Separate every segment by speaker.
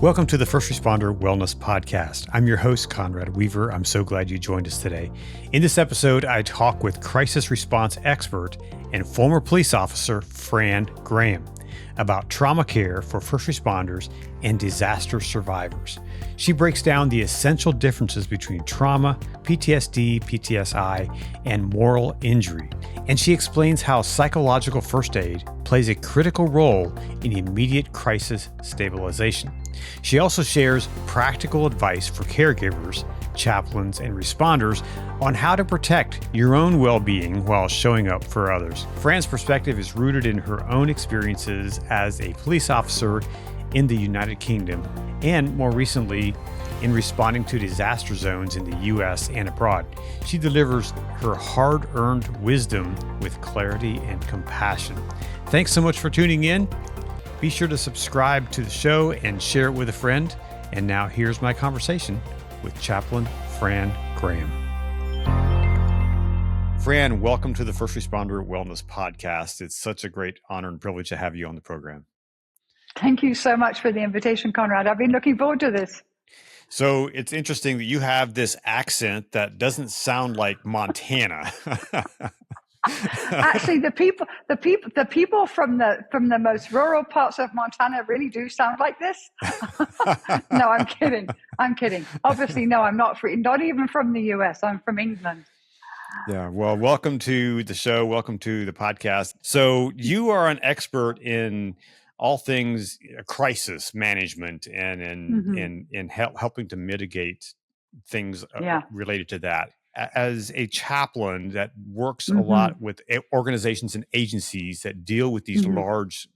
Speaker 1: Welcome to the First Responder Wellness Podcast. I'm your host, Conrad Weaver. I'm so glad you joined us today. In this episode, I talk with crisis response expert and former police officer, Fran Graham, about trauma care for first responders and disaster survivors. She breaks down the essential differences between trauma, PTSD, PTSI, and moral injury. And she explains how psychological first aid plays a critical role in immediate crisis stabilization. She also shares practical advice for caregivers, chaplains, and responders on how to protect your own well-being while showing up for others. Fran's perspective is rooted in her own experiences as a police officer in the United Kingdom and, more recently, in responding to disaster zones in the U.S. and abroad. She delivers her hard-earned wisdom with clarity and compassion. Thanks so much for tuning in. Be sure to subscribe to the show and share it with a friend. And now here's my conversation with Chaplain Fran Graham. Fran, welcome to the First Responder Wellness Podcast. It's such a great honor and privilege to have you on the program.
Speaker 2: Thank you so much for the invitation, Conrad. I've been looking forward to this.
Speaker 1: So it's interesting that you have this accent that doesn't sound like Montana.
Speaker 2: Actually, the people from the most rural parts of Montana really do sound like this. No, I'm kidding. Obviously, no, I'm not even from the US. I'm from England.
Speaker 1: Yeah. Well, welcome to the show. Welcome to the podcast. So you are an expert in all things crisis management and in helping to mitigate things related to that. As a chaplain that works a lot with organizations and agencies that deal with these large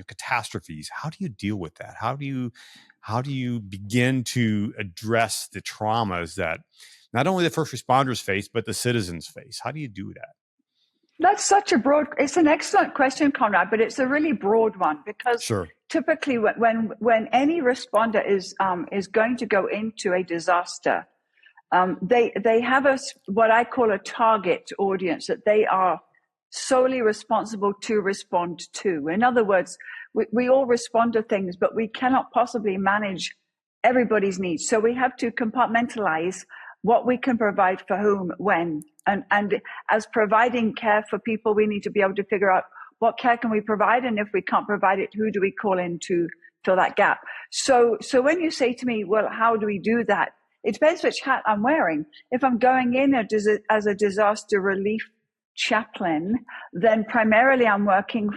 Speaker 1: catastrophes, how do you deal with that? How do you begin to address the traumas that not only the first responders face, but the citizens face? How do you do that?
Speaker 2: That's it's an excellent question, Conrad, but it's a really broad one because typically when any responder is going to go into a disaster, they have what I call a target audience that they are solely responsible to respond to. In other words, we all respond to things, but we cannot possibly manage everybody's needs. So we have to compartmentalize what we can provide for whom, when. And as providing care for people, we need to be able to figure out what care can we provide, and if we can't provide it, who do we call in to fill that gap? So when you say to me, well, how do we do that? It depends which hat I'm wearing. If I'm going in as a disaster relief chaplain, then primarily I'm working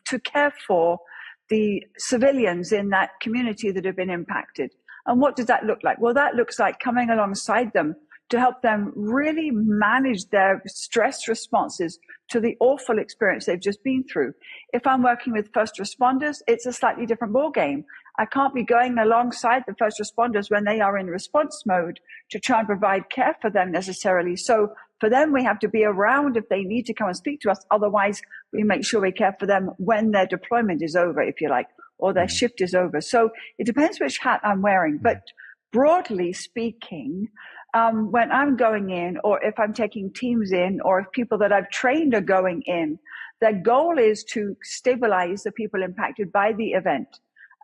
Speaker 2: to care for the civilians in that community that have been impacted. And what does that look like? Well, that looks like coming alongside them to help them really manage their stress responses to the awful experience they've just been through. If I'm working with first responders, it's a slightly different ballgame. I can't be going alongside the first responders when they are in response mode to try and provide care for them necessarily. So for them, we have to be around if they need to come and speak to us. Otherwise, we make sure we care for them when their deployment is over, if you like, or their shift is over. So it depends which hat I'm wearing. But broadly speaking, when I'm going in, or if I'm taking teams in, or if people that I've trained are going in, their goal is to stabilize the people impacted by the event.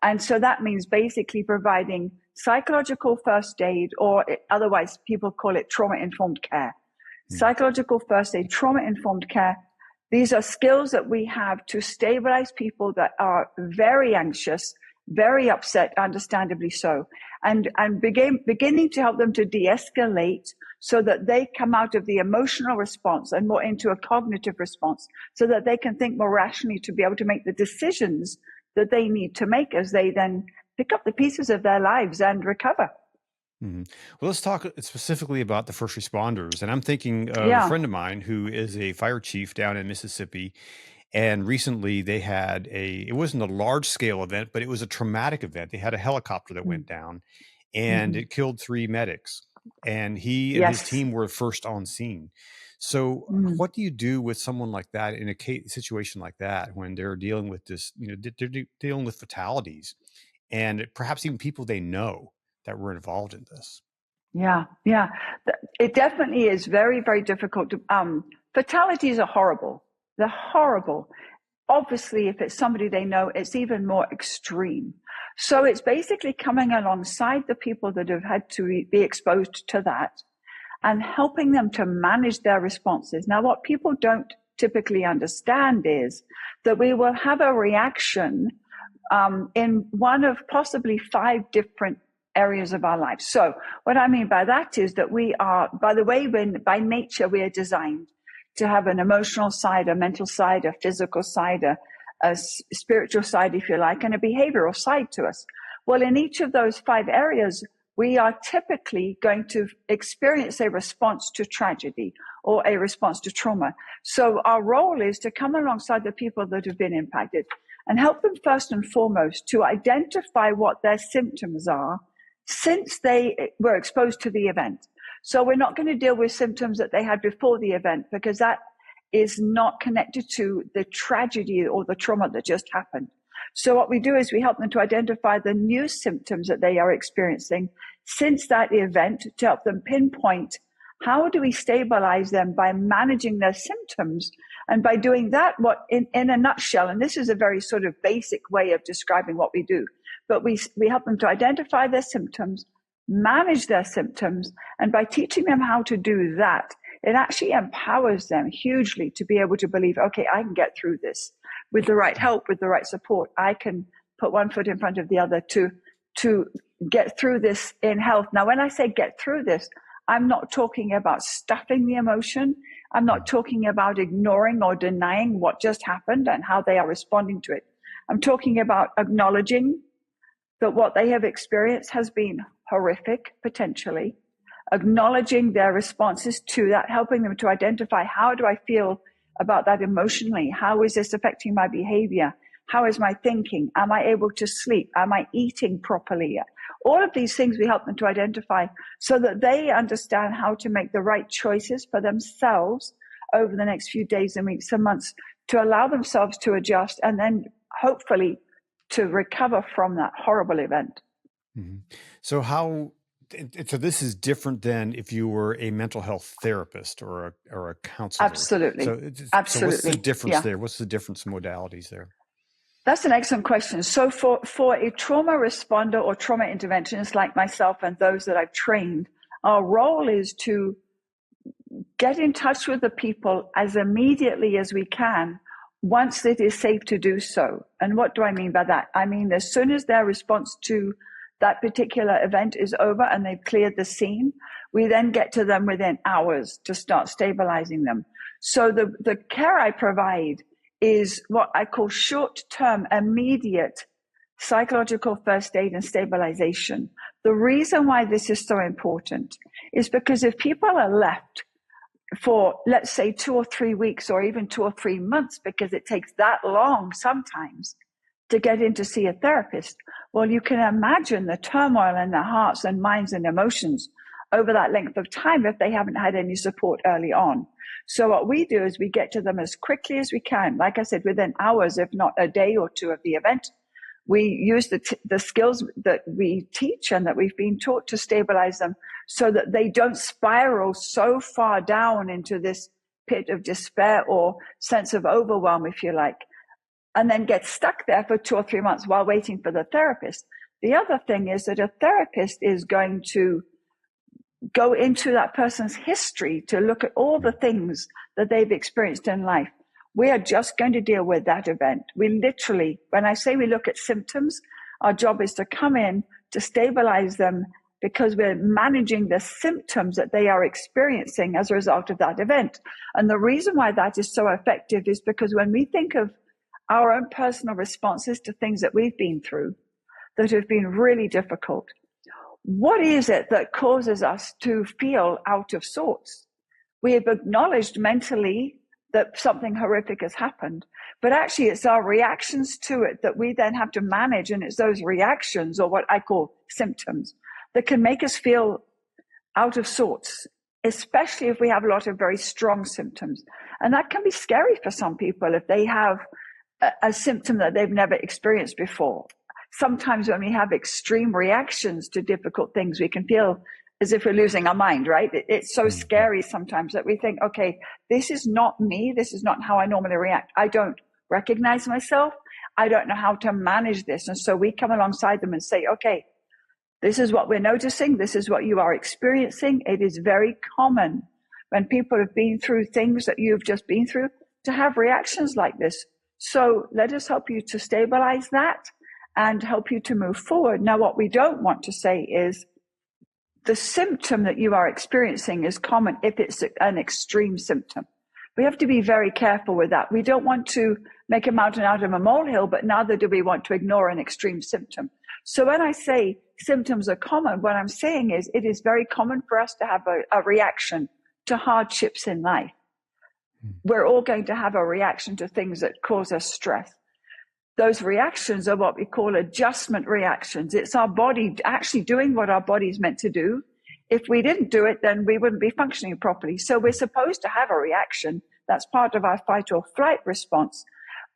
Speaker 2: And so that means basically providing psychological first aid, or otherwise people call it trauma-informed care. Psychological first aid, trauma-informed care. These are skills that we have to stabilize people that are very anxious, very upset, understandably so, and beginning to help them to de-escalate so that they come out of the emotional response and more into a cognitive response, so that they can think more rationally to be able to make the decisions that they need to make as they then pick up the pieces of their lives and recover.
Speaker 1: Well, let's talk specifically about the first responders. And I'm thinking of a friend of mine who is a fire chief down in Mississippi. And recently they had it wasn't a large scale event, but it was a traumatic event. They had a helicopter that went down and it killed 3 medics. And he and his team were first on scene. So what do you do with someone like that in a situation like that when they're dealing with this, they're dealing with fatalities and perhaps even people they know that were involved in this?
Speaker 2: Yeah. It definitely is very, very difficult. Fatalities are horrible. They're horrible. obviously, if it's somebody they know, it's even more extreme. So it's basically coming alongside the people that have had to be exposed to that and helping them to manage their responses. Now, what people don't typically understand is that we will have a reaction in one of possibly 5 different areas of our life. So what I mean by that is that we are, by the way, by nature, we are designed to have an emotional side, a mental side, a physical side, a spiritual side, if you like, and a behavioral side to us. Well, in each of those 5 areas, we are typically going to experience a response to tragedy or a response to trauma. So our role is to come alongside the people that have been impacted and help them first and foremost to identify what their symptoms are since they were exposed to the event. So we're not going to deal with symptoms that they had before the event, because that is not connected to the tragedy or the trauma that just happened. So what we do is we help them to identify the new symptoms that they are experiencing since that event, to help them pinpoint how do we stabilize them by managing their symptoms. And by doing that, what in a nutshell, and this is a very sort of basic way of describing what we do, but we help them to identify their symptoms, manage their symptoms, and by teaching them how to do that, it actually empowers them hugely to be able to believe, okay, I can get through this. With the right help, with the right support, I can put one foot in front of the other to get through this in health. Now, when I say get through this, I'm not talking about stuffing the emotion. I'm not talking about ignoring or denying what just happened and how they are responding to it. I'm talking about acknowledging that what they have experienced has been horrific, potentially, acknowledging their responses to that, helping them to identify, how do I feel about that emotionally? How is this affecting my behavior? How is my thinking? Am I able to sleep? Am I eating properly? All of these things we help them to identify so that they understand how to make the right choices for themselves over the next few days and weeks and months, to allow themselves to adjust and then hopefully to recover from that horrible event.
Speaker 1: Mm-hmm. So this is different than if you were a mental health therapist or a counselor.
Speaker 2: Absolutely.
Speaker 1: So what's the difference there? What's the difference in modalities there?
Speaker 2: That's an excellent question. So for a trauma responder or trauma interventionist like myself and those that I've trained, our role is to get in touch with the people as immediately as we can once it is safe to do so. And what do I mean by that? I mean, as soon as their response to that particular event is over and they've cleared the scene, we then get to them within hours to start stabilizing them. So the care I provide is what I call short-term, immediate psychological first aid and stabilization. The reason why this is so important is because if people are left for, let's say, 2 or 3 weeks or even 2 or 3 months, because it takes that long sometimes to get in to see a therapist, well, you can imagine the turmoil in their hearts and minds and emotions over that length of time if they haven't had any support early on. So what we do is we get to them as quickly as we can. Like I said, within hours, if not a day or 2 of the event. We use the skills that we teach and that we've been taught to stabilize them so that they don't spiral so far down into this pit of despair or sense of overwhelm, if you like, and then get stuck there for 2 or 3 months while waiting for the therapist. The other thing is that a therapist is going to go into that person's history to look at all the things that they've experienced in life. We are just going to deal with that event. We literally, when I say we look at symptoms, our job is to come in to stabilize them because we're managing the symptoms that they are experiencing as a result of that event. And the reason why that is so effective is because when we think of our own personal responses to things that we've been through that have been really difficult, what is it that causes us to feel out of sorts? We have acknowledged mentally that something horrific has happened, but actually it's our reactions to it that we then have to manage, and it's those reactions, or what I call symptoms, that can make us feel out of sorts, especially if we have a lot of very strong symptoms. And that can be scary for some people if they have a symptom that they've never experienced before. Sometimes when we have extreme reactions to difficult things, we can feel as if we're losing our mind, right? It's so scary sometimes that we think, okay, this is not me. This is not how I normally react. I don't recognize myself. I don't know how to manage this. And so we come alongside them and say, okay, this is what we're noticing. This is what you are experiencing. It is very common when people have been through things that you've just been through to have reactions like this. So let us help you to stabilize that and help you to move forward. Now, what we don't want to say is the symptom that you are experiencing is common if it's an extreme symptom. We have to be very careful with that. We don't want to make a mountain out of a molehill, but neither do we want to ignore an extreme symptom. So when I say symptoms are common, what I'm saying is it is very common for us to have a reaction to hardships in life. We're all going to have a reaction to things that cause us stress. Those reactions are what we call adjustment reactions. It's our body actually doing what our body's meant to do. If we didn't do it, then we wouldn't be functioning properly. So we're supposed to have a reaction. That's part of our fight or flight response.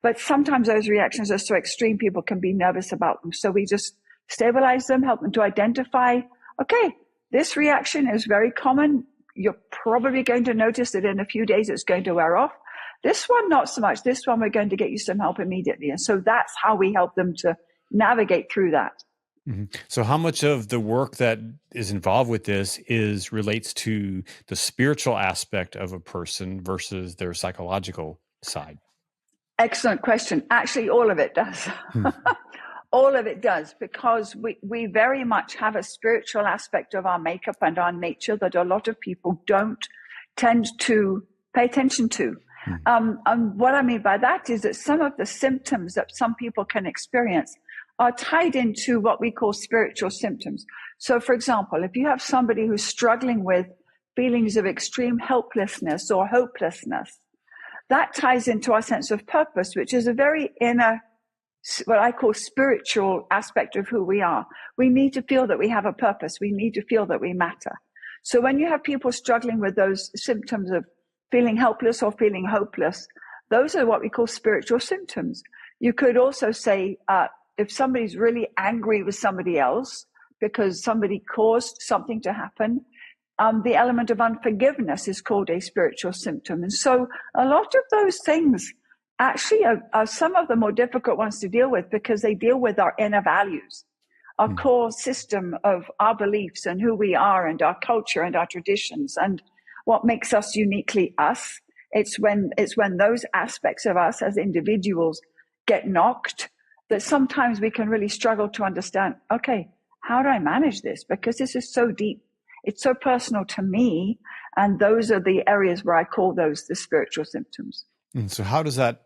Speaker 2: But sometimes those reactions are so extreme, people can be nervous about them. So we just stabilize them, help them to identify, okay, this reaction is very common. You're probably going to notice that in a few days it's going to wear off. This one, not so much. This one, we're going to get you some help immediately. And so that's how we help them to navigate through that.
Speaker 1: Mm-hmm. So how much of the work that is involved with this relates to the spiritual aspect of a person versus their psychological side?
Speaker 2: Excellent question. Actually, all of it does. All of it does, because we very much have a spiritual aspect of our makeup and our nature that a lot of people don't tend to pay attention to. And what I mean by that is that some of the symptoms that some people can experience are tied into what we call spiritual symptoms. So, for example, if you have somebody who's struggling with feelings of extreme helplessness or hopelessness, that ties into our sense of purpose, which is a very inner, what I call spiritual aspect of who we are. We need to feel that we have a purpose. We need to feel that we matter. So when you have people struggling with those symptoms of feeling helpless or feeling hopeless, those are what we call spiritual symptoms. You could also say, if somebody's really angry with somebody else because somebody caused something to happen, the element of unforgiveness is called a spiritual symptom. And so a lot of those things actually are some of the more difficult ones to deal with, because they deal with our inner values, our core system of our beliefs and who we are and our culture and our traditions and what makes us uniquely us. It's when those aspects of us as individuals get knocked that sometimes we can really struggle to understand, okay, how do I manage this? Because this is so deep. It's so personal to me. And those are the areas where I call those the spiritual symptoms.
Speaker 1: And so how does that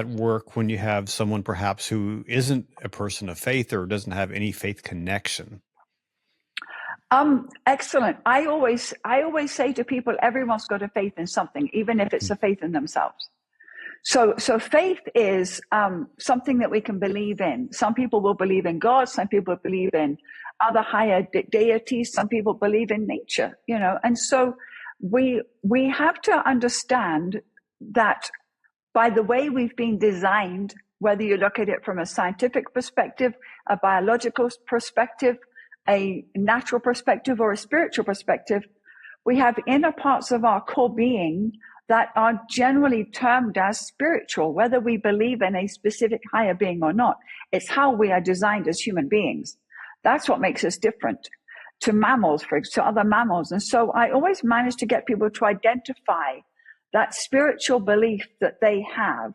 Speaker 1: work when you have someone perhaps who isn't a person of faith or doesn't have any faith connection?
Speaker 2: Excellent. I always say to people, everyone's got a faith in something, even if it's a faith in themselves. So faith is something that we can believe in. Some people will believe in God. Some people believe in other higher deities. Some people believe in nature, and so we have to understand that by the way we've been designed, whether you look at it from a scientific perspective, a biological perspective, a natural perspective, or a spiritual perspective, we have inner parts of our core being that are generally termed as spiritual, whether we believe in a specific higher being or not. It's how we are designed as human beings. That's what makes us different to mammals, to other mammals. And so I always manage to get people to identify that spiritual belief that they have.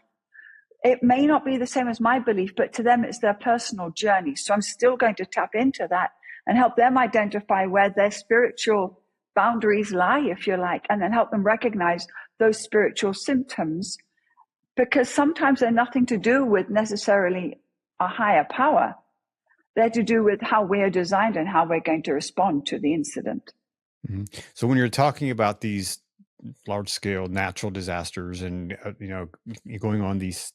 Speaker 2: It may not be the same as my belief, but to them it's their personal journey. So I'm still going to tap into that and help them identify where their spiritual boundaries lie, if you like, and then help them recognize those spiritual symptoms, because sometimes they're nothing to do with necessarily a higher power. They're to do with how we're designed and how we're going to respond to the incident.
Speaker 1: Mm-hmm. So when you're talking about these large-scale natural disasters and going on these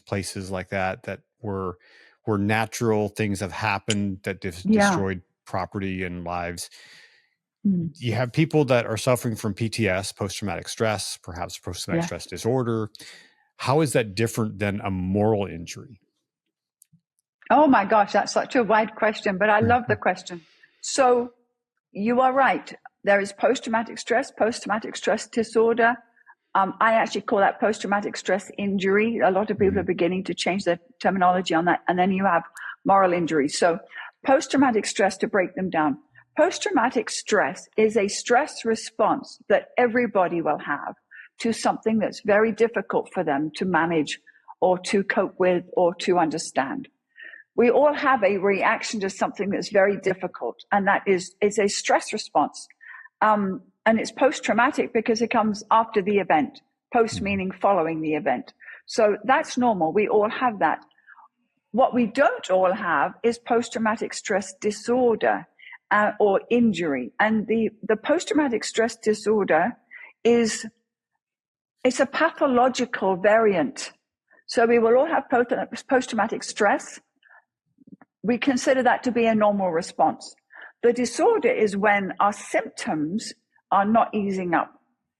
Speaker 1: places like that where natural things have happened that destroyed property and lives, you have people that are suffering from PTS, post-traumatic stress, perhaps post-traumatic stress disorder. How is that different than a moral injury?
Speaker 2: Oh my gosh, that's such a wide question, but I love the question. So you are right. There is post-traumatic stress disorder. I actually call that post-traumatic stress injury. A lot of people are beginning to change their terminology on that. And then you have moral injury. So post-traumatic stress, to break them down. Post-traumatic stress is a stress response that everybody will have to something that's very difficult for them to manage or to cope with or to understand. We all have a reaction to something that's very difficult, and that is a stress response. And it's post-traumatic because it comes after the event. Post meaning following the event. So that's normal. We all have that. What we don't all have is post-traumatic stress disorder or injury. And the post-traumatic stress disorder it's a pathological variant. So we will all have post-traumatic stress. We consider that to be a normal response. The disorder is when our symptoms are not easing up.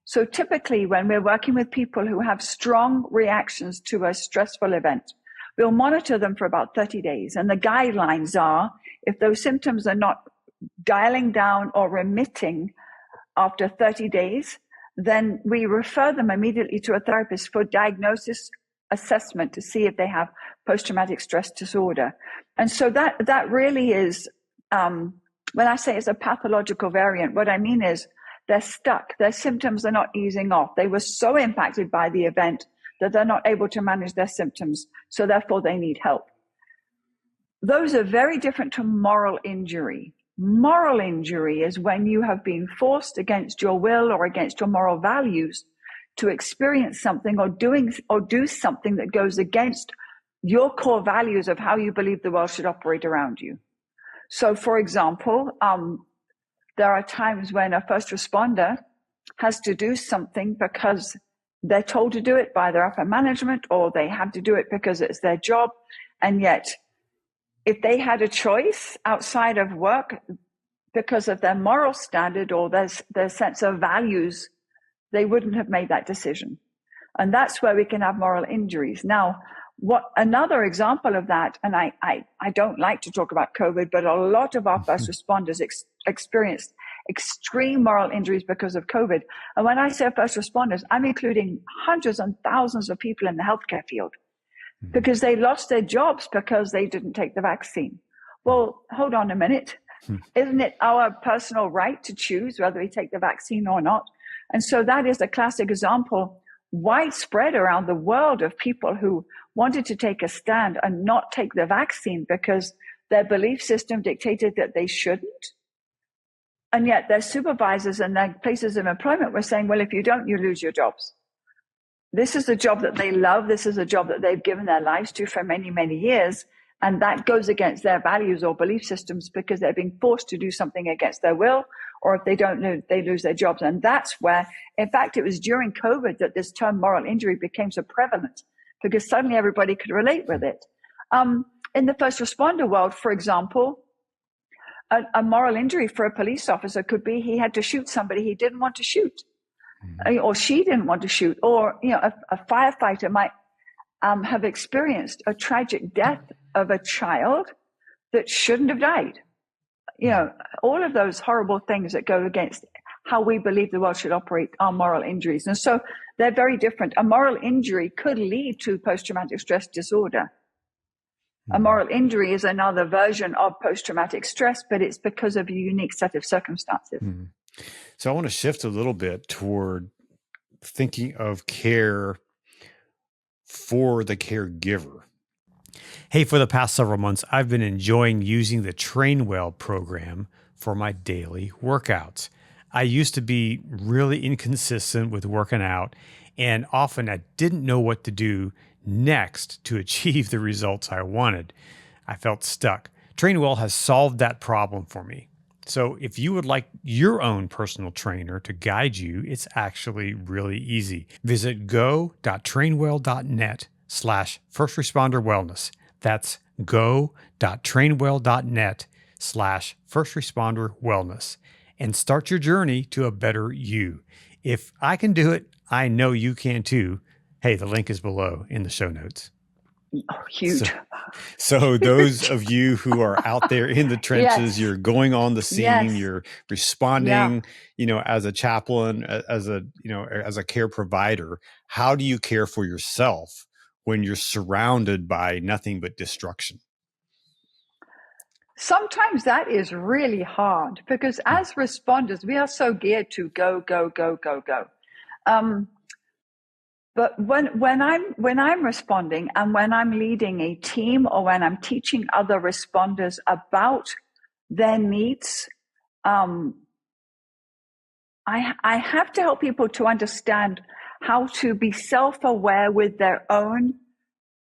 Speaker 2: So typically when we're working with people who have strong reactions to a stressful event, we'll monitor them for about 30 days. And the guidelines are, if those symptoms are not dialing down or remitting after 30 days, then we refer them immediately to a therapist for diagnosis assessment to see if they have post-traumatic stress disorder. And so that really is, when I say it's a pathological variant, what I mean is they're stuck. Their symptoms are not easing off. They were so impacted by the event that they're not able to manage their symptoms. So therefore they need help. Those are very different to moral injury. Moral injury is when you have been forced against your will or against your moral values to experience something or do something that goes against your core values of how you believe the world should operate around you. So for example, there are times when a first responder has to do something because they're told to do it by their upper management, or they have to do it because it's their job. And yet, if they had a choice outside of work because of their moral standard or their sense of values, they wouldn't have made that decision. And that's where we can have moral injuries. Now, another example of that, and I don't like to talk about COVID, but a lot of our first responders experienced extreme moral injuries because of COVID. And when I say first responders, I'm including hundreds and thousands of people in the healthcare field because they lost their jobs because they didn't take the vaccine. Well, hold on a minute. Isn't it our personal right to choose whether we take the vaccine or not? And so that is a classic example, widespread around the world, of people who wanted to take a stand and not take the vaccine because their belief system dictated that they shouldn't. And yet their supervisors and their places of employment were saying, well, if you don't, you lose your jobs. This is a job that they love. This is a job that they've given their lives to for many, many years. And that goes against their values or belief systems because they're being forced to do something against their will, or if they don't, they lose their jobs. And that's where, in fact, it was during COVID that this term moral injury became so prevalent, because suddenly everybody could relate with it. In the first responder world, for example, a moral injury for a police officer could be he had to shoot somebody he didn't want to shoot, or she didn't want to shoot, or a firefighter might have experienced a tragic death of a child that shouldn't have died. All of those horrible things that go against how we believe the world should operate are moral injuries. And so they're very different. A moral injury could lead to post-traumatic stress disorder. A moral injury is another version of post-traumatic stress, but it's because of a unique set of circumstances.
Speaker 1: So I want to shift a little bit toward thinking of care for the caregiver. Hey, for the past several months, I've been enjoying using the Train Well program for my daily workouts. I used to be really inconsistent with working out, and often I didn't know what to do next to achieve the results I wanted. I felt stuck. Train Well has solved that problem for me. So if you would like your own personal trainer to guide you, it's actually really easy. Visit go.trainwell.net/first responder wellness. That's go.trainwell.net/first responder wellness, and start your journey to a better you. If I can do it, I know you can too. Hey, the link is below in the show notes.
Speaker 2: Huge.
Speaker 1: So those of you who are out there in the trenches,
Speaker 2: Yes.
Speaker 1: you're going on the scene,
Speaker 2: Yes.
Speaker 1: you're responding, as a chaplain, as a care provider. How do you care for yourself when you're surrounded by nothing but destruction?
Speaker 2: Sometimes that is really hard because as responders, we are so geared to go, go, go, go, go. But when I'm responding and when I'm leading a team or when I'm teaching other responders about their needs, I have to help people to understand how to be self-aware with their own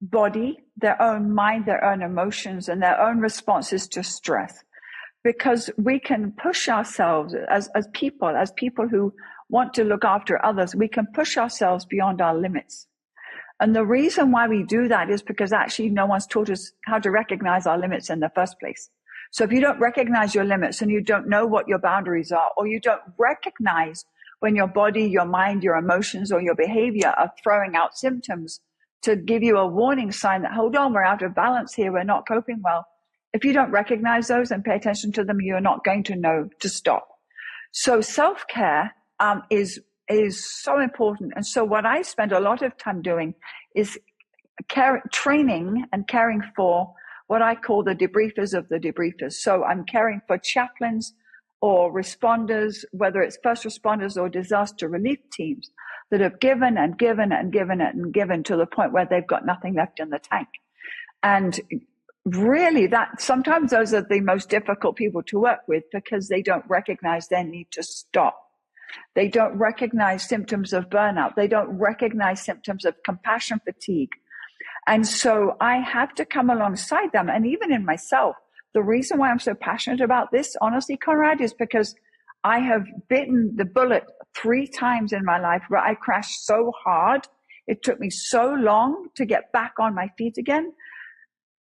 Speaker 2: body, their own mind, their own emotions, and their own responses to stress. Because we can push ourselves as people who want to look after others, we can push ourselves beyond our limits. And the reason why we do that is because actually no one's taught us how to recognize our limits in the first place. So if you don't recognize your limits and you don't know what your boundaries are, or you don't recognize when your body, your mind, your emotions, or your behavior are throwing out symptoms to give you a warning sign that, hold on, we're out of balance here, we're not coping well. If you don't recognize those and pay attention to them, you're not going to know to stop. So self-care is so important. And so what I spend a lot of time doing is training and caring for what I call the debriefers of the debriefers. So I'm caring for chaplains or responders, whether it's first responders or disaster relief teams that have given and given and given and given to the point where they've got nothing left in the tank. And really, that sometimes those are the most difficult people to work with because they don't recognize their need to stop. They don't recognize symptoms of burnout. They don't recognize symptoms of compassion fatigue. And so I have to come alongside them. And even in myself, the reason why I'm so passionate about this, honestly, Conrad, is because I have bitten the bullet 3 times in my life where I crashed so hard. It took me so long to get back on my feet again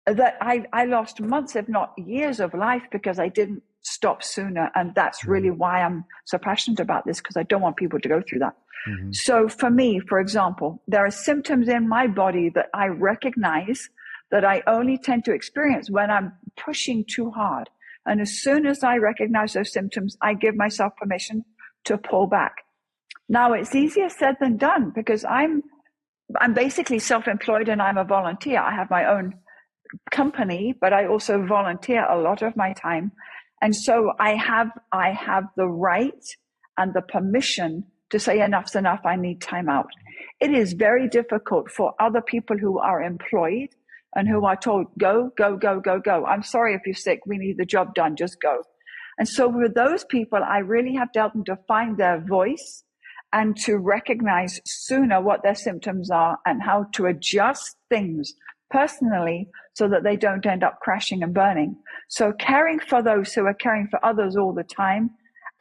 Speaker 2: that I lost months, if not years of life because I didn't stop sooner. And that's really why I'm so passionate about this, because I don't want people to go through that. Mm-hmm. So for me, for example, there are symptoms in my body that I recognize that I only tend to experience when I'm pushing too hard. And as soon as I recognize those symptoms, I give myself permission to pull back. Now, it's easier said than done because I'm basically self-employed and I'm a volunteer. I have my own company, but I also volunteer a lot of my time. And so I have the right and the permission to say enough's enough, I need time out. It is very difficult for other people who are employed and who are told, go, go, go, go, go. I'm sorry if you're sick, we need the job done, just go. And so with those people, I really have to help them to find their voice and to recognize sooner what their symptoms are and how to adjust things personally so that they don't end up crashing and burning. So caring for those who are caring for others all the time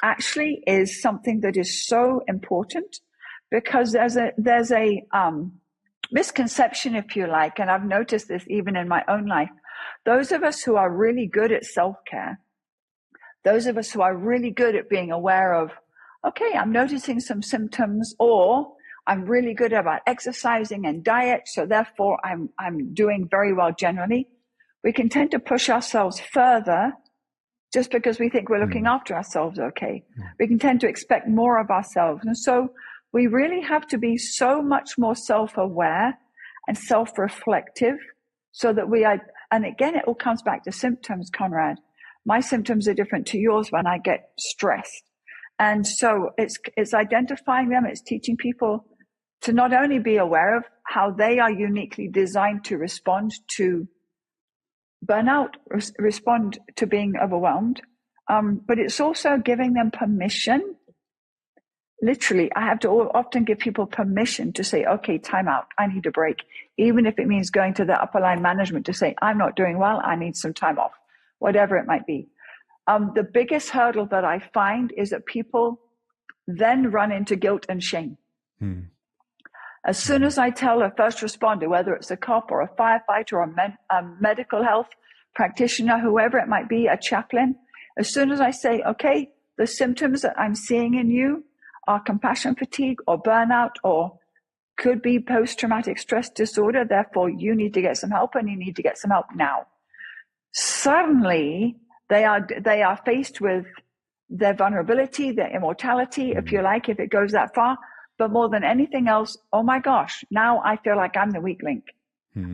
Speaker 2: actually is something that is so important because there's a misconception, if you like, and I've noticed this even in my own life. Those of us who are really good at self-care, those of us who are really good at being aware of, okay, I'm noticing some symptoms, or I'm really good about exercising and diet, so therefore I'm doing very well generally. We can tend to push ourselves further just because we think we're looking after ourselves okay. We can tend to expect more of ourselves. And so we really have to be so much more self-aware and self-reflective so that we are, and again, it all comes back to symptoms, Conrad. My symptoms are different to yours when I get stressed. And so it's identifying them, it's teaching people to not only be aware of how they are uniquely designed to respond to burnout, respond to being overwhelmed, but it's also giving them permission. Literally, I have to often give people permission to say, okay, time out, I need a break, even if it means going to the upper line management to say, I'm not doing well, I need some time off, whatever it might be. The biggest hurdle that I find is that people then run into guilt and shame. As soon as I tell a first responder, whether it's a cop or a firefighter or a medical health practitioner, whoever it might be, a chaplain, as soon as I say, okay, the symptoms that I'm seeing in you are compassion fatigue or burnout or could be post-traumatic stress disorder. Therefore, you need to get some help, and you need to get some help now. Suddenly, they are faced with their vulnerability, their immortality, if you like, if it goes that far. But more than anything else, oh my gosh, now I feel like I'm the weak link.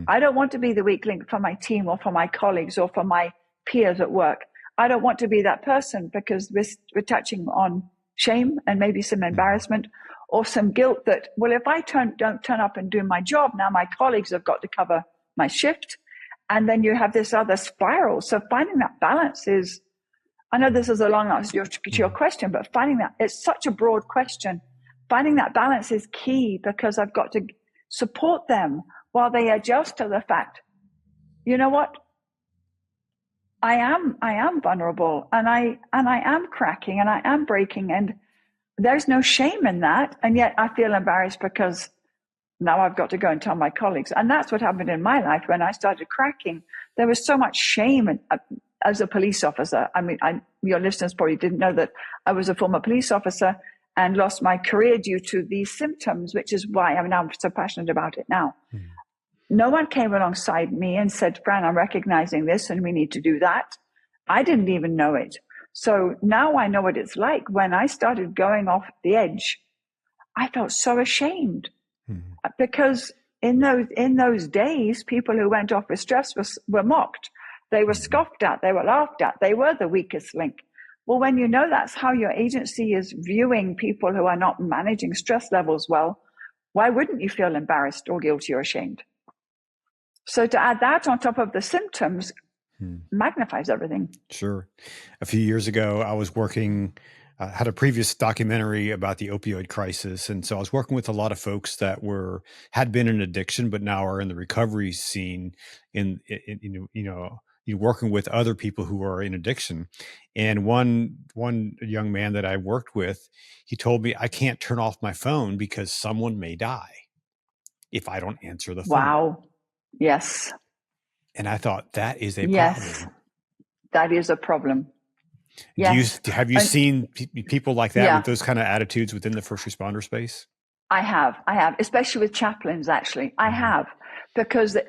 Speaker 2: I don't want to be the weak link for my team or for my colleagues or for my peers at work. I don't want to be that person, because we're touching on shame and maybe some embarrassment or some guilt that, well, if I don't turn up and do my job, now my colleagues have got to cover my shift. And then you have this other spiral. So finding that balance is, I know this is a long answer to your question, but finding that, it's such a broad question. Finding that balance is key, because I've got to support them while they adjust to the fact, you know what? I am vulnerable, and I am cracking, and I am breaking, and there's no shame in that. And yet I feel embarrassed because now I've got to go and tell my colleagues. And that's what happened in my life when I started cracking. There was so much shame as a police officer. I mean, your listeners probably didn't know that I was a former police officer and lost my career due to these symptoms, which is why I'm so passionate about it now. No one came alongside me and said, Fran, I'm recognizing this and we need to do that. I didn't even know it. So now I know what it's like. When I started going off the edge, I felt so ashamed, because in those days, people who went off with stress were mocked. They were scoffed at. They were laughed at. They were the weakest link. Well, when you know that's how your agency is viewing people who are not managing stress levels well, why wouldn't you feel embarrassed or guilty or ashamed? So to add that on top of the symptoms magnifies everything.
Speaker 1: Sure. A few years ago, I was working, had a previous documentary about the opioid crisis. And so I was working with a lot of folks that had been in addiction, but now are in the recovery scene in working with other people who are in addiction. And one young man that I worked with, he told me, I can't turn off my phone because someone may die if I don't answer the phone.
Speaker 2: Wow. Yes.
Speaker 1: And I thought, that is a
Speaker 2: problem. That is a problem.
Speaker 1: Yes. Have you seen people like that with those kind of attitudes within the first responder space?
Speaker 2: I have, especially with chaplains, actually. I have, because of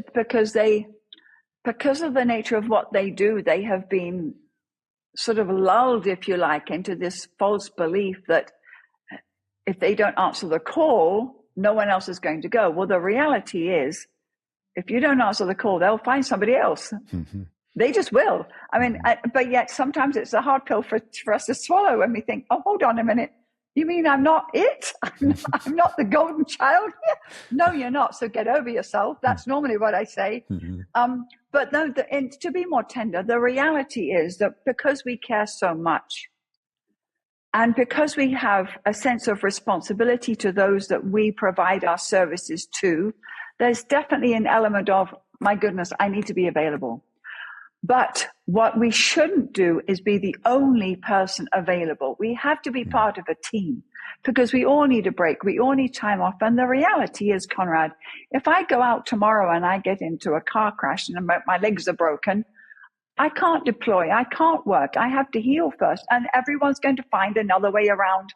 Speaker 2: the nature of what they do, they have been sort of lulled, if you like, into this false belief that if they don't answer the call, no one else is going to go. Well, the reality is, if you don't answer the call, they'll find somebody else. They just will. I mean, but yet sometimes it's a hard pill for us to swallow when we think, oh, hold on a minute. You mean I'm not it? I'm not the golden child here? No, you're not. So get over yourself. That's normally what I say. But no, to be more tender, the reality is that because we care so much, and because we have a sense of responsibility to those that we provide our services to, there's definitely an element of, my goodness, I need to be available. But what we shouldn't do is be the only person available. We have to be part of a team, because we all need a break. We all need time off. And the reality is, Conrad, if I go out tomorrow and I get into a car crash and my legs are broken, I can't deploy. I can't work. I have to heal first. And everyone's going to find another way around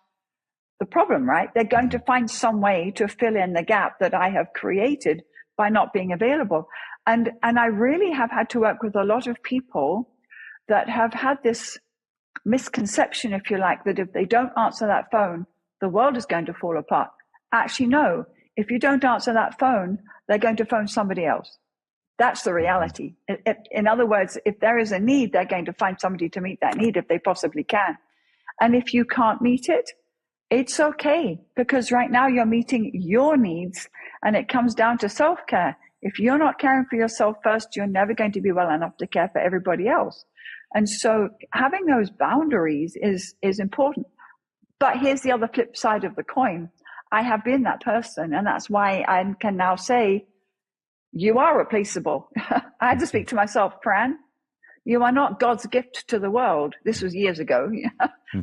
Speaker 2: the problem, right? They're going to find some way to fill in the gap that I have created by not being available. And I really have had to work with a lot of people that have had this misconception, if you like, that if they don't answer that phone, the world is going to fall apart. Actually, no. If you don't answer that phone, they're going to phone somebody else. That's the reality. In other words, if there is a need, they're going to find somebody to meet that need if they possibly can. And if you can't meet it, it's okay, because right now you're meeting your needs, and it comes down to self-care. If you're not caring for yourself first, you're never going to be well enough to care for everybody else. And so having those boundaries is important. But here's the other flip side of the coin. I have been that person, and that's why I can now say, you are replaceable. I had to speak to myself, Fran. You are not God's gift to the world. This was years ago.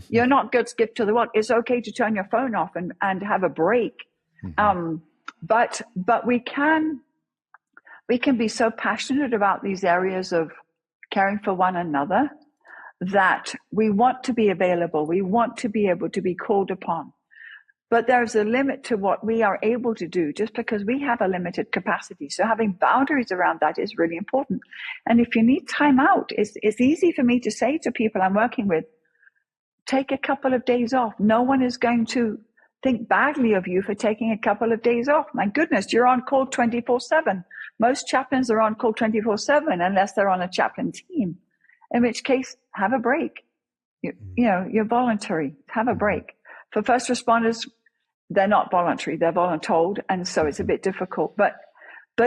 Speaker 2: You're not God's gift to the world. It's okay to turn your phone off and have a break. But we can be so passionate about these areas of caring for one another that we want to be available. We want to be able to be called upon. But there's a limit to what we are able to do just because we have a limited capacity. So having boundaries around that is really important. And if you need time out, it's easy for me to say to people I'm working with, take a couple of days off. No one is going to think badly of you for taking a couple of days off. My goodness, you're on call 24/7. Most chaplains are on call 24/7 unless they're on a chaplain team, in which case, have a break. You're voluntary. Have a break. For first responders, they're not voluntary, they're voluntold, and so it's a bit difficult. But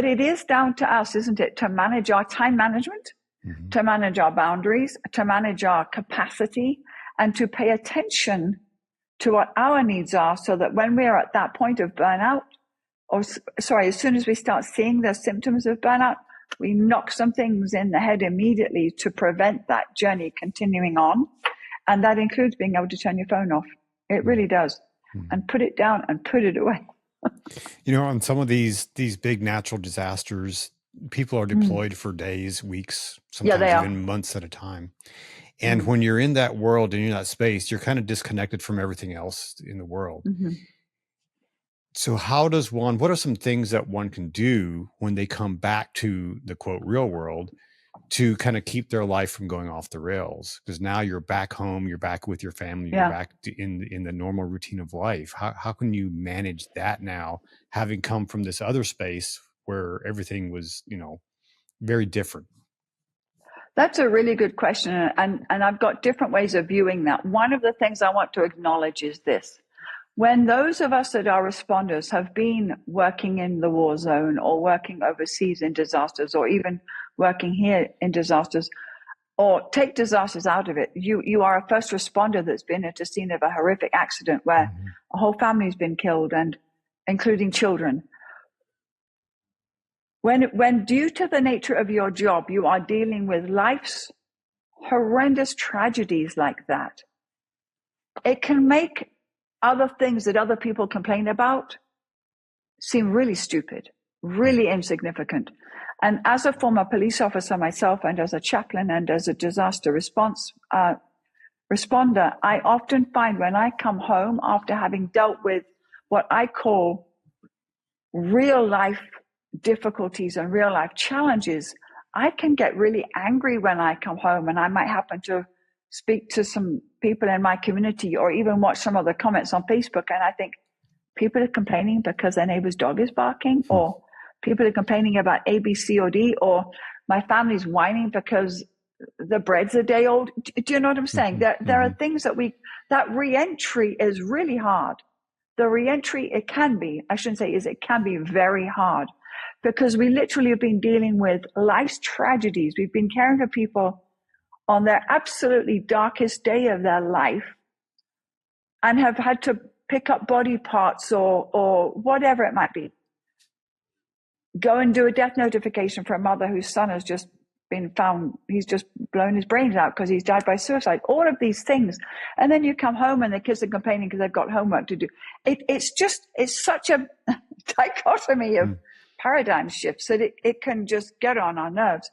Speaker 2: it is down to us, isn't it, to manage our time management, to manage our boundaries, to manage our capacity, and to pay attention to what our needs are so that when we are at that point of burnout, as soon as we start seeing the symptoms of burnout, we knock some things in the head immediately to prevent that journey continuing on. And that includes being able to turn your phone off. It really does. And put it down and put it away.
Speaker 1: On some of these big natural disasters, people are deployed for days, weeks, sometimes even months at a time. And when you're in that world and you're in that space, you're kind of disconnected from everything else in the world. So what are some things that one can do when they come back to the quote real world to kind of keep their life from going off the rails? Because now you're back home, you're back with your family, you're back in the normal routine of life. How can you manage that now, having come from this other space where everything was, very different?
Speaker 2: That's a really good question. And I've got different ways of viewing that. One of the things I want to acknowledge is this. When those of us that are responders have been working in the war zone or working overseas in disasters or even working here in disasters, or take disasters out of it, you are a first responder that's been at a scene of a horrific accident where a whole family's been killed, and including children. When due to the nature of your job, you are dealing with life's horrendous tragedies like that, it can make other things that other people complain about seem really stupid, really insignificant. And as a former police officer myself, and as a chaplain, and as a disaster response responder, I often find when I come home after having dealt with what I call real life difficulties and real life challenges, I can get really angry when I come home, and I might happen to speak to some people in my community or even watch some of the comments on Facebook, and I think people are complaining because their neighbor's dog is barking, or people are complaining about A, B, C, or D, or my family's whining because the bread's a day old. Do you know what I'm saying? There are things that re-entry is really hard. The re-entry, it can be very hard, because we literally have been dealing with life's tragedies. We've been caring for people on their absolutely darkest day of their life and have had to pick up body parts or whatever it might be. Go and do a death notification for a mother whose son has just been found. He's just blown his brains out because he's died by suicide. All of these things. And then you come home and the kids are complaining because they've got homework to do. It's such a dichotomy of paradigm shifts that it can just get on our nerves.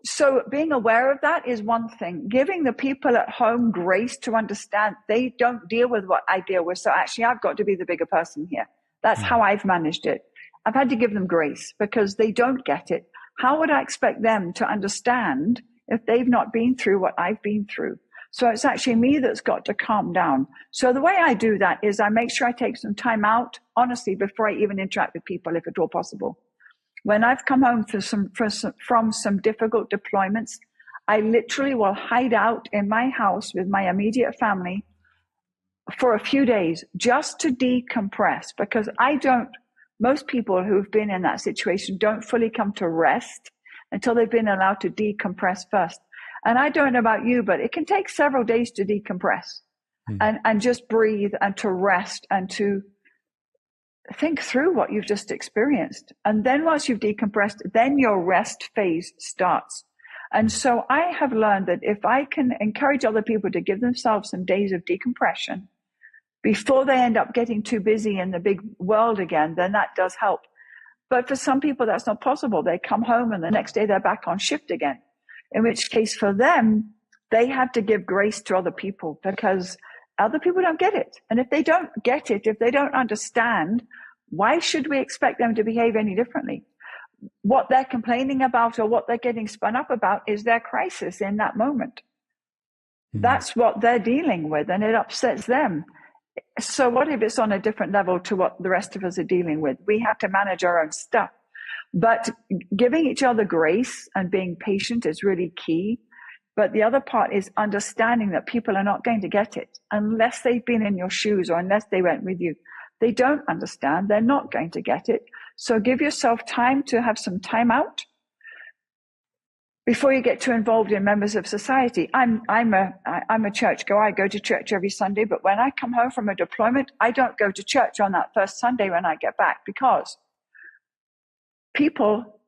Speaker 2: So being aware of that is one thing. Giving the people at home grace to understand they don't deal with what I deal with. So actually, I've got to be the bigger person here. That's how I've managed it. I've had to give them grace because they don't get it. How would I expect them to understand if they've not been through what I've been through? So it's actually me that's got to calm down. So the way I do that is I make sure I take some time out, honestly, before I even interact with people, if at all possible. When I've come home from some difficult deployments, I literally will hide out in my house with my immediate family for a few days just to decompress, because most people who've been in that situation don't fully come to rest until they've been allowed to decompress first. And I don't know about you, but it can take several days to decompress and just breathe and to rest and to think through what you've just experienced. And then once you've decompressed, then your rest phase starts. And so I have learned that if I can encourage other people to give themselves some days of decompression before they end up getting too busy in the big world again, then that does help. But for some people, that's not possible. They come home and the next day they're back on shift again, in which case for them, they have to give grace to other people because other people don't get it. And if they don't get it, if they don't understand, why should we expect them to behave any differently? What they're complaining about or what they're getting spun up about is their crisis in that moment. Mm-hmm. That's what they're dealing with, and it upsets them. So what if it's on a different level to what the rest of us are dealing with? We have to manage our own stuff. But giving each other grace and being patient is really key. But the other part is understanding that people are not going to get it unless they've been in your shoes or unless they went with you. They don't understand. They're not going to get it. So give yourself time to have some time out before you get too involved in members of society. I'm a church goer. I go to church every Sunday, but when I come home from a deployment, I don't go to church on that first Sunday when I get back, because people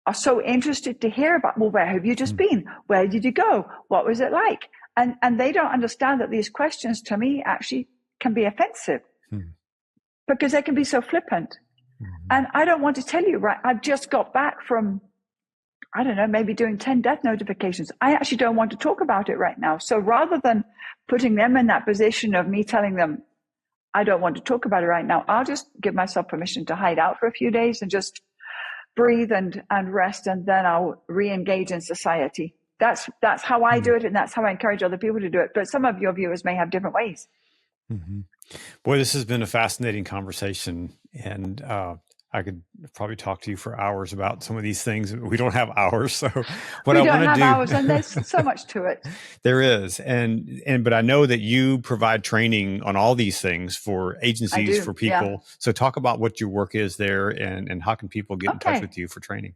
Speaker 2: are so interested to hear about, well, where have you just been? Where did you go? What was it like? And they don't understand that these questions to me actually can be offensive because they can be so flippant. And I don't want to tell you, right, I've just got back from, I don't know, maybe doing 10 death notifications. I actually don't want to talk about it right now. So rather than putting them in that position of me telling them, I don't want to talk about it right now, I'll just give myself permission to hide out for a few days and just breathe and rest, and then I'll re-engage in society. That's how I do it, and that's how I encourage other people to do it. But some of your viewers may have different ways.
Speaker 1: Mm-hmm. Boy, this has been a fascinating conversation, and I could probably talk to you for hours about some of these things. We don't have hours, so what I want to do. We don't have
Speaker 2: hours, and there's so much to it.
Speaker 1: There is, but I know that you provide training on all these things for agencies, for people. Yeah. So talk about what your work is there, and how can people get in touch with you for training?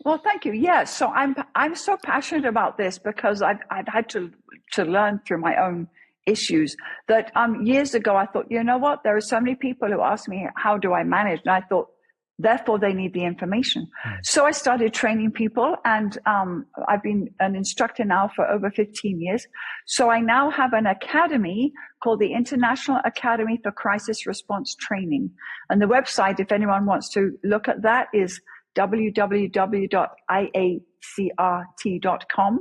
Speaker 2: Well, thank you. Yes, so I'm so passionate about this because I've had to learn through my own issues that years ago I thought, you know what, there are so many people who ask me, how do I manage? And I thought, therefore they need the information. So I started training people, and I've been an instructor now for over 15 years. So I now have an academy called the International Academy for Crisis Response Training. And the website, if anyone wants to look at that, is www.iacrt.com.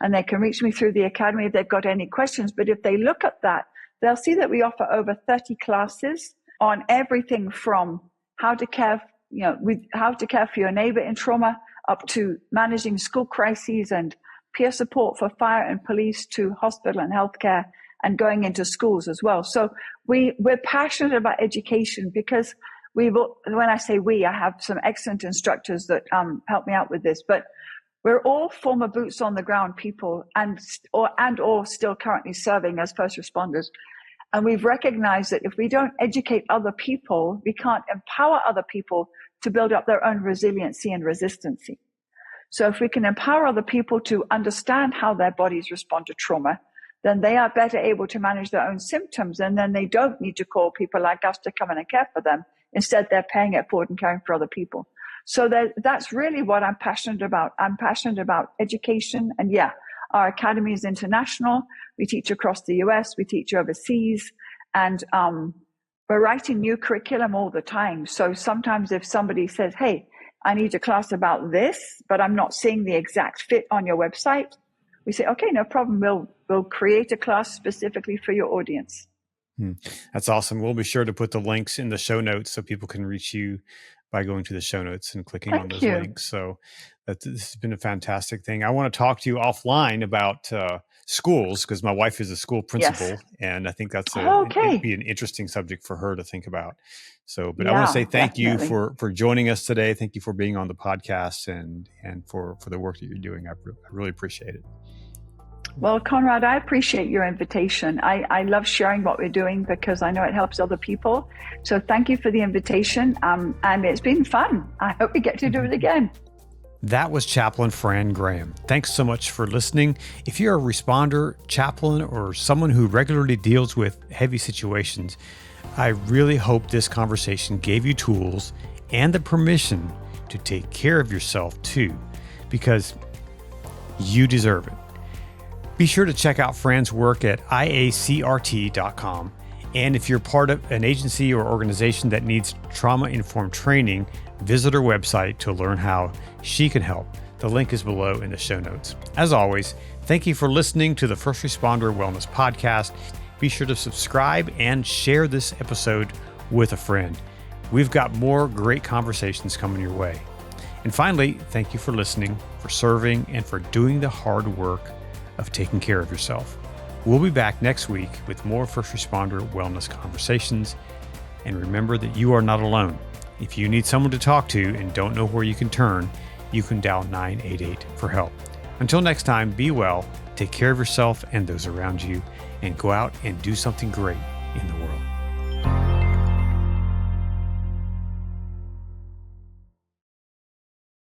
Speaker 2: And they can reach me through the academy if they've got any questions. But if they look at that, they'll see that we offer over 30 classes on everything from how to care, how to care for your neighbor in trauma, up to managing school crises and peer support for fire and police, to hospital and healthcare, and going into schools as well. So we're passionate about education because when I say we, I have some excellent instructors that help me out with this, but we're all former boots on the ground people and or still currently serving as first responders. And we've recognized that if we don't educate other people, we can't empower other people to build up their own resiliency and resistancy. So if we can empower other people to understand how their bodies respond to trauma, then they are better able to manage their own symptoms, and then they don't need to call people like us to come in and care for them. Instead, they're paying it forward and caring for other people. So that's really what I'm passionate about. I'm passionate about education. And yeah, our academy is international. We teach across the US, we teach overseas, and we're writing new curriculum all the time. So sometimes if somebody says, hey, I need a class about this, but I'm not seeing the exact fit on your website, we say, okay, no problem. We'll create a class specifically for your audience.
Speaker 1: That's awesome. We'll be sure to put the links in the show notes so people can reach you by going to the show notes and clicking on those links. So this has been a fantastic thing. I want to talk to you offline about schools, because my wife is a school principal, and I think that's it'd be an interesting subject for her to think about. So, but I want to say thank you for joining us today. Thank you for being on the podcast and for the work that you're doing. I really appreciate it.
Speaker 2: Well, Conrad, I appreciate your invitation. I love sharing what we're doing because I know it helps other people. So thank you for the invitation. And it's been fun. I hope we get to do it again.
Speaker 1: That was Chaplain Fran Graham. Thanks so much for listening. If you're a responder, chaplain, or someone who regularly deals with heavy situations, I really hope this conversation gave you tools and the permission to take care of yourself too, because you deserve it. Be sure to check out Fran's work at iacrt.com. And if you're part of an agency or organization that needs trauma-informed training, visit her website to learn how she can help. The link is below in the show notes. As always, thank you for listening to the First Responder Wellness Podcast. be sure to subscribe and share this episode with a friend. We've got more great conversations coming your way. And finally, thank you for listening, for serving, and for doing the hard work of taking care of yourself. We'll be back next week with more first responder wellness conversations. And remember that you are not alone. If you need someone to talk to and don't know where you can turn, you can dial 988 for help. Until next time, be well, take care of yourself and those around you, and go out and do something great in the world.